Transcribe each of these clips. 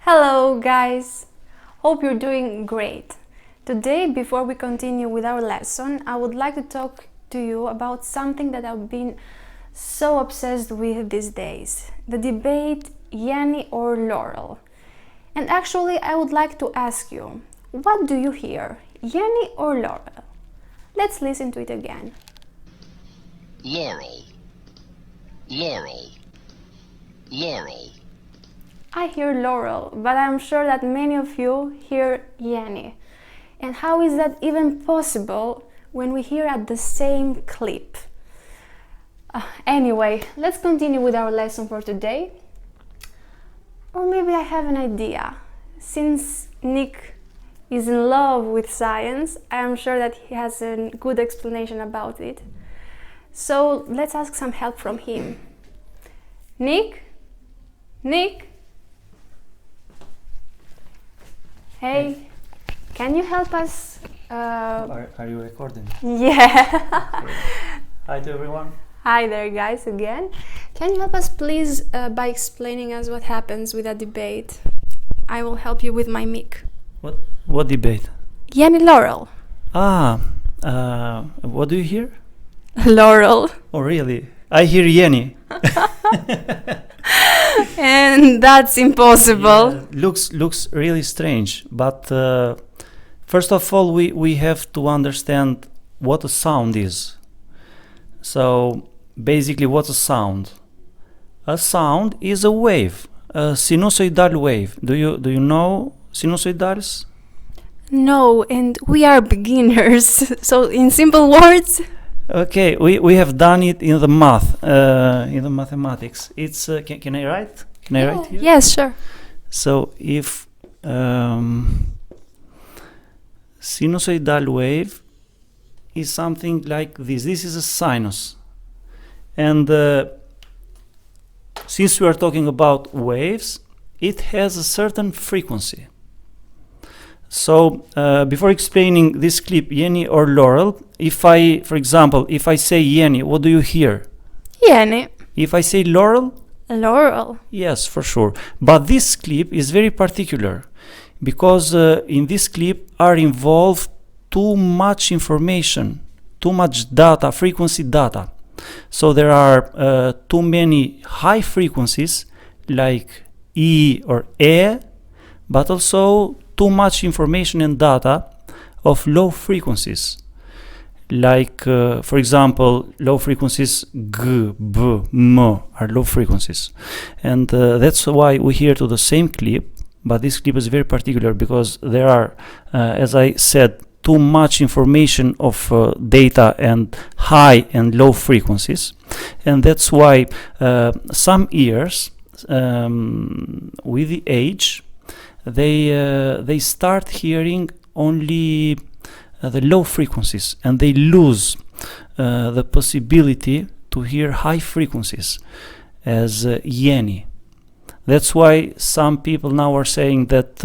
Hello guys! Hope you're doing great. Today, before we continue with our lesson, I would like to talk to you about something that I've been so obsessed with these days. The debate Yanny or Laurel. And actually, I would like to ask you, what do you hear? Yanny or Laurel? Let's listen to it again. Laurel, Laurel, Laurel. I hear Laurel, but I'm sure that many of you hear Yanny. And how is that even possible when we hear at the same clip? Anyway, let's continue with our lesson for today. Or maybe I have an idea. Since Nick is in love with science, I am sure that he has a good explanation about it. So let's ask some help from him. Nick? Nick? Hey, can you help us? Are you recording? Yeah. Okay. Hi to everyone. Hi there, guys, again. Can you help us, please, by explaining us what happens with a debate? I will help you with my mic. What debate? Yanny Laurel. What do you hear? Laurel. Oh, really? I hear Yanny. And that's impossible. Yeah, looks really strange. But first of all, we have to understand what a sound is. So basically, what's a sound? A sound is a wave, a sinusoidal wave. Do you know sinusoidals? No, and we are beginners. So in simple words. Okay, we have done it in the math, in the mathematics. It's can I write? Can I write here? Yes, sure. So if sinusoidal wave is something like this. This is a sinus, and since we are talking about waves, it has a certain frequency. So before explaining this clip, Yanny or Laurel, for example, if I say Yanny, what do you hear? Yanny. If I say Laurel? Laurel. Yes, for sure. But this clip is very particular because in this clip are involved too much information, too much data, frequency data. So there are too many high frequencies like E or E, but also too much information and data of low frequencies, like for example, low frequencies G, B, M are low frequencies, and that's why we hear to the same clip. But this clip is very particular because there are, as I said, too much information of data and high and low frequencies, and that's why some ears with the age they start hearing only the low frequencies, and they lose the possibility to hear high frequencies as Yanny. That's why some people now are saying that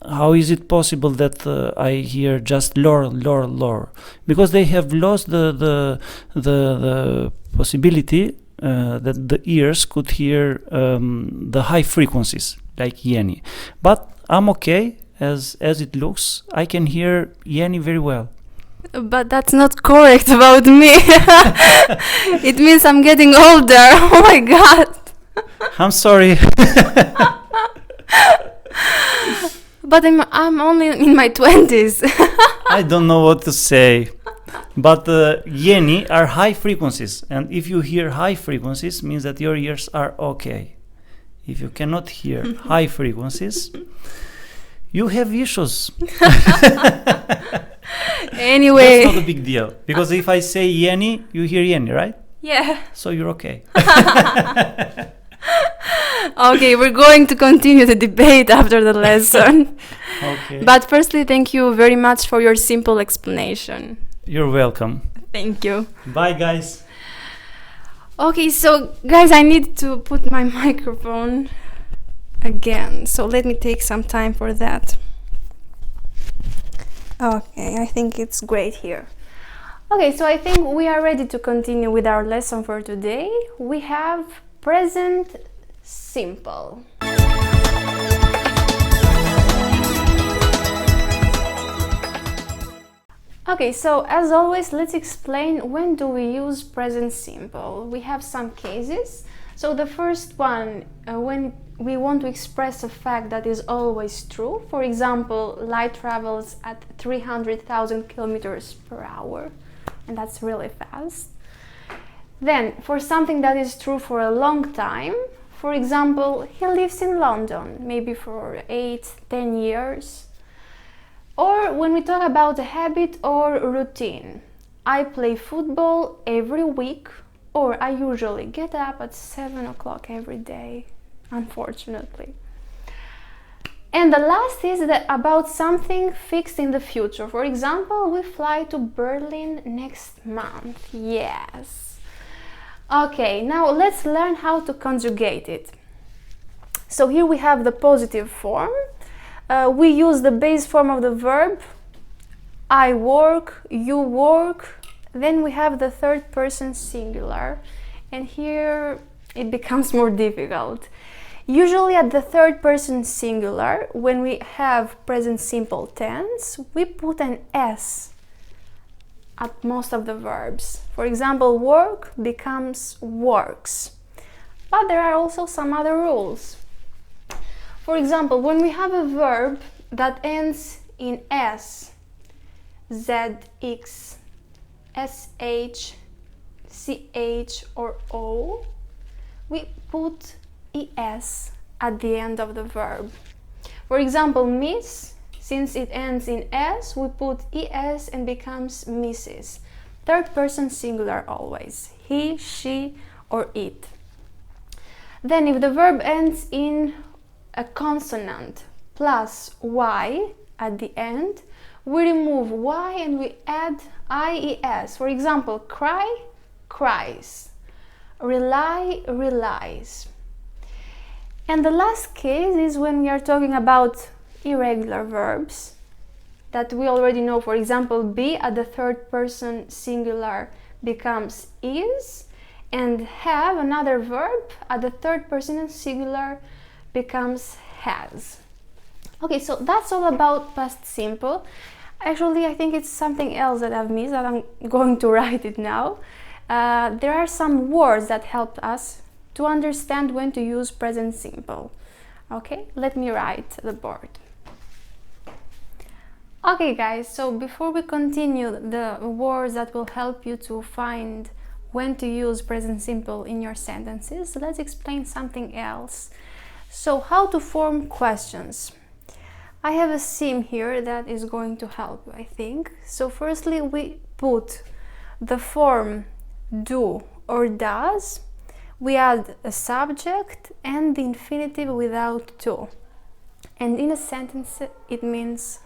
how is it possible that I hear just Laurel, Laurel, Laurel? Because they have lost the possibility that the ears could hear the high frequencies like Yanny. But I'm okay as it looks. I can hear Yanny very well. But that's not correct about me. It means I'm getting older. Oh my god. I'm sorry. But I'm only in my 20s. I don't know what to say. But Yanny are high frequencies, and if you hear high frequencies, means that your ears are okay. If you cannot hear high frequencies, you have issues. Anyway. That's not a big deal, because if I say Yanny, you hear Yanny, right? Yeah. So you're okay. Okay, we're going to continue the debate after the lesson. Okay. But firstly, thank you very much for your simple explanation. You're welcome. Thank you. Bye, guys. Okay, so guys, I need to put my microphone again. So let me take some time for that. Okay, I think it's great here. Okay, so I think we are ready to continue with our lesson for today. We have present simple. Okay, so as always, let's explain when do we use present simple. We have some cases. So the first one, when we want to express a fact that is always true. For example, light travels at 300,000 kilometers per hour, and that's really fast. Then, for something that is true for a long time, for example, he lives in London, maybe for 8-10 years. Or when we talk about a habit or routine, I play football every week, or I usually get up at 7 o'clock every day, unfortunately. And the last is about something fixed in the future. For example, we fly to Berlin next month. Yes. Okay, now let's learn how to conjugate it. So here we have the positive form. We use the base form of the verb, I work, you work. Then we have the third person singular, and here it becomes more difficult. Usually at the third person singular, when we have present simple tense, we put an S at most of the verbs. For example, work becomes works. But there are also some other rules. For example, when we have a verb that ends in S, Z, X, SH, CH or O, we put ES at the end of the verb. For example, miss, since it ends in S, we put ES and becomes Mrs. Third person singular always, he, she or it. Then if the verb ends in a consonant plus Y at the end, we remove Y and we add IES. For example, cry, cries. Rely, relies. And the last case is when we are talking about irregular verbs that we already know. For example, be at the third person singular becomes is, and have, another verb, at the third person singular becomes has. Okay, so that's all about past simple. Actually, I think it's something else that I've missed, that I'm going to write it now. There are some words that help us to understand when to use present simple. Okay, let me write the board. Okay guys, so before we continue the words that will help you to find when to use present simple in your sentences, let's explain something else. So how to form questions. I have a sim here that is going to help you, I think. So firstly, we put the form do or does. We add a subject and the infinitive without to. And in a sentence, it means,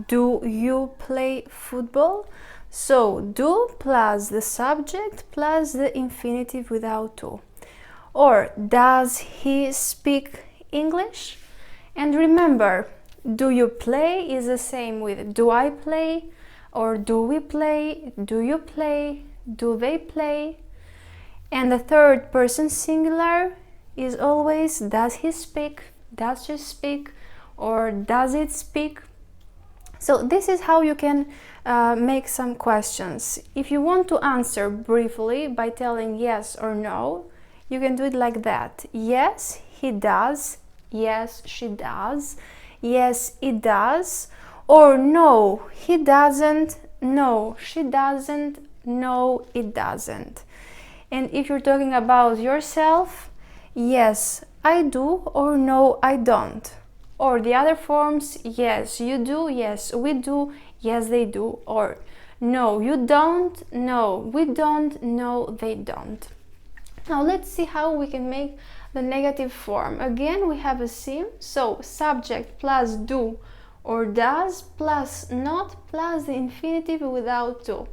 do you play football? So do plus the subject plus the infinitive without to. Or does he speak English? And remember, do you play is the same with do I play, or do we play, do you play, do they play. And the third person singular is always does he speak, does she speak, or does it speak. So this is how you can make some questions. If you want to answer briefly by telling yes or no, you can do it like that. Yes, he does. Yes, she does. Yes, it does. Or no, he doesn't. No, she doesn't. No, it doesn't. And if you're talking about yourself, yes, I do, or no, I don't. Or the other forms, yes, you do, yes, we do, yes, they do. Or no, you don't, no, we don't, no, they don't. Now let's see how we can make the negative form. Again, we have a sim, so subject plus do or does plus not plus the infinitive without to.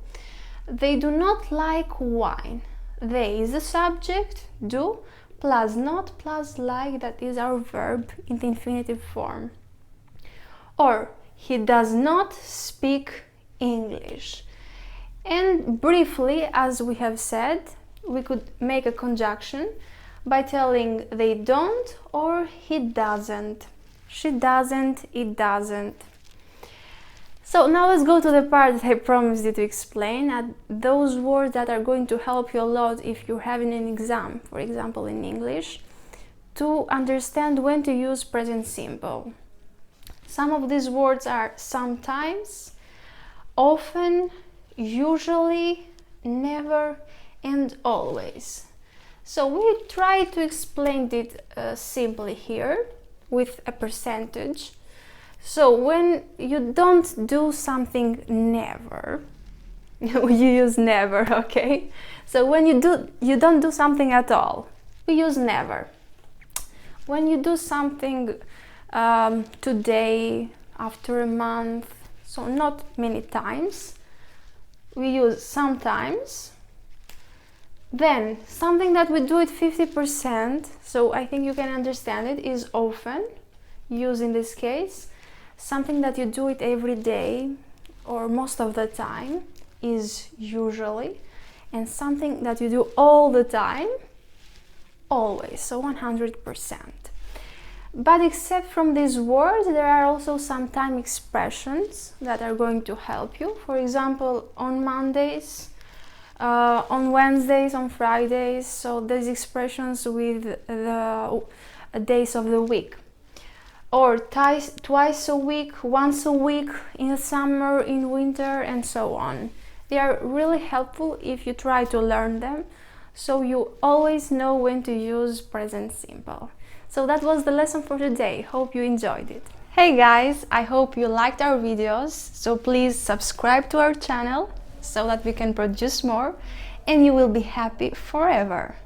They do not like wine. They is the subject, do, plus not plus like, that is our verb in the infinitive form. Or he does not speak English. And briefly, as we have said, we could make a conjunction. by telling they don't or he doesn't. She doesn't, it doesn't. So now let's go to the part that I promised you to explain, those words that are going to help you a lot if you're having an exam, for example in English, to understand when to use present simple. Some of these words are sometimes, often, usually, never, and always. So we try to explain it simply here with a percentage. So when you don't do something never, you use never, okay? So when you don't do something at all, we use never. When you do something today, after a month, so not many times, we use sometimes. Then something that we do it 50%, so I think you can understand it, is often, use in this case. Something that you do it every day or most of the time is usually, and something that you do all the time, always, so 100%. But except from these words, there are also some time expressions that are going to help you. For example, on Mondays, on Wednesdays, on Fridays, so these expressions with the days of the week. Or twice a week, once a week, in summer, in winter, and so on. They are really helpful if you try to learn them, so you always know when to use present simple. So that was the lesson for today. Hope you enjoyed it. Hey guys, I hope you liked our videos, so please subscribe to our channel so that we can produce more and you will be happy forever.